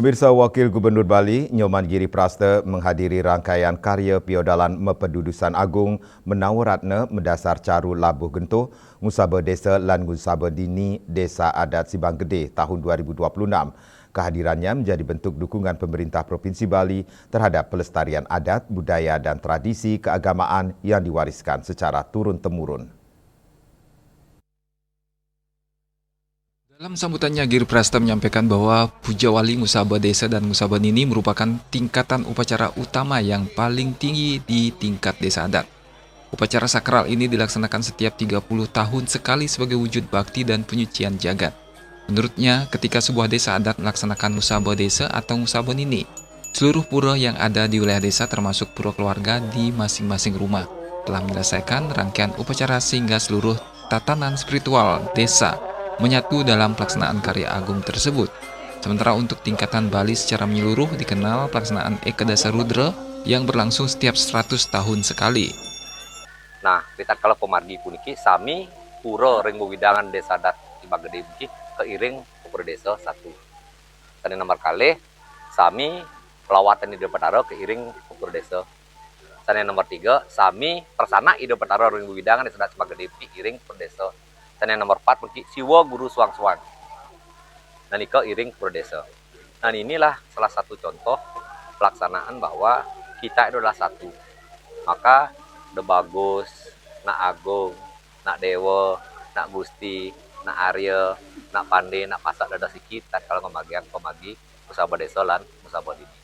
Pemirsa, Wakil Gubernur Bali, Nyoman Giri Prasta menghadiri rangkaian karya Piodalan Mepedudusan Agung Menawaratna Mendasar Caru Labuh Gentuh, Ngusaba Desa lan Ngusaba Dini Desa Adat Sibang Gede tahun 2026. Kehadirannya menjadi bentuk dukungan pemerintah Provinsi Bali terhadap pelestarian adat, budaya dan tradisi keagamaan yang diwariskan secara turun-temurun. Dalam sambutannya, Giri Prasta menyampaikan bahwa Puja Wali Ngusaba Desa dan Ngusaba Dini merupakan tingkatan upacara utama yang paling tinggi di tingkat desa adat. Upacara sakral ini dilaksanakan setiap 30 tahun sekali sebagai wujud bakti dan penyucian jagat. Menurutnya, ketika sebuah desa adat melaksanakan Ngusaba Desa atau Ngusaba Dini, seluruh pura yang ada di wilayah desa termasuk pura keluarga di masing-masing rumah telah menyelesaikan rangkaian upacara sehingga seluruh tatanan spiritual desa menyatu dalam pelaksanaan karya agung tersebut. Sementara untuk tingkatan Bali secara menyeluruh dikenal pelaksanaan Eka Dasa Rudra yang berlangsung setiap 100 tahun sekali. Nah, kita kalau pemargi puniki sami pura ring widangan desa adat Sibang Gede puniki keiring pura desa satu. Tadi nomor kali sami pelawatan Ide Petaro keiring pura desa. Tadi nomor 3 sami persana Ide Petaro ring widangan desa adat Sibang Gede keiring pura desa. Dan yang nomor 4 mungkin siwa guru suang-suang. Nah, ini iring pura desa. Nah, inilah salah satu contoh pelaksanaan bahwa kita itu adalah satu. Maka udah bagus, nak agung, nak dewa, nak gusti, nak arya, nak pande, nak pasak dada sikit kalau pemagi Ngusaba Desa lan Ngusaba Dini.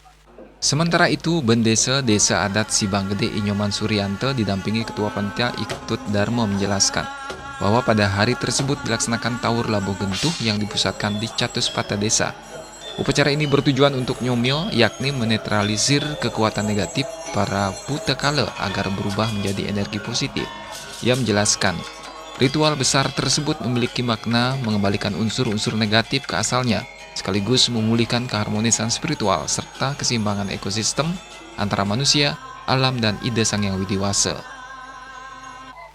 Sementara itu, Bendesa Desa Adat Sibang Gede Inyoman Suryanto didampingi Ketua Panitia Iktut Dharma menjelaskan bahwa pada hari tersebut dilaksanakan Tawur Labuh Gentuh yang dipusatkan di Catuspata Desa. Upacara ini bertujuan untuk nyomyo, yakni menetralisir kekuatan negatif para buta kala agar berubah menjadi energi positif. Ia menjelaskan, ritual besar tersebut memiliki makna mengembalikan unsur-unsur negatif ke asalnya, sekaligus memulihkan keharmonisan spiritual serta keseimbangan ekosistem antara manusia, alam, dan ide Sang Yang Widiwasa.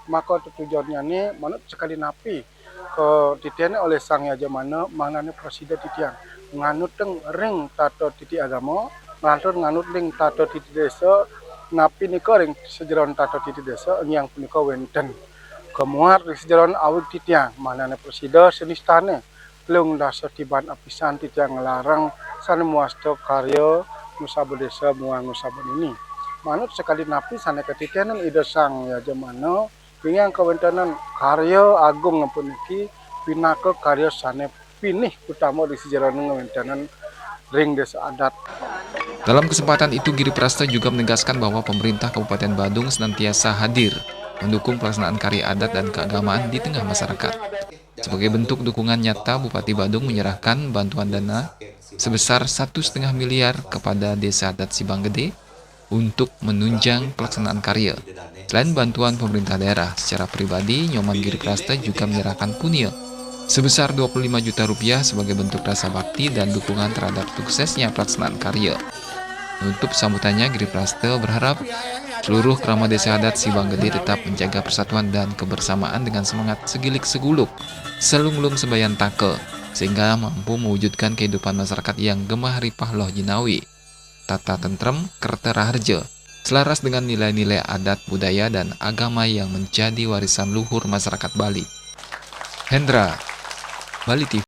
Maka tujuannya ini manut sekali napi ke titian oleh sang yaja mana presiden titian nganut ring tato titi agama nganut ring tato titi desa napi nika ring sejeron tato titi desa yang punika wenten kemuar ring sejeron awik titian mana presiden senistane lung dasa tiban apisan titian ngelarang sana muasto karya Ngusaba Desa muang Ngusaba ini manut sekali napi sana ketitianan ide sang yaja mana dengan kewentanan karya agung puniki pinaka karya sane pinih utama di sejarah kewentanan ring desa adat. Dalam kesempatan itu, Giri Prasta juga menegaskan bahwa pemerintah Kabupaten Badung senantiasa hadir mendukung pelaksanaan karya adat dan keagamaan di tengah masyarakat. Sebagai bentuk dukungan nyata, Bupati Badung menyerahkan bantuan dana sebesar 1,5 miliar kepada Desa Adat Sibang Gede untuk menunjang pelaksanaan karya. Selain bantuan pemerintah daerah, secara pribadi Nyoman Giri Prasta juga menyerahkan punia sebesar 25 juta rupiah sebagai bentuk rasa bakti dan dukungan terhadap suksesnya pelaksanaan karya. Untuk sambutannya, Giri Prasta berharap seluruh keramat desa adat Sibang Gede tetap menjaga persatuan dan kebersamaan dengan semangat segilik seguluk, selunglung sembayan take, sehingga mampu mewujudkan kehidupan masyarakat yang gemah ripah loh jinawi, tata tentrem, kertera harja, selaras dengan nilai-nilai adat, budaya, dan agama yang menjadi warisan luhur masyarakat Bali. Hendra, Bali TV.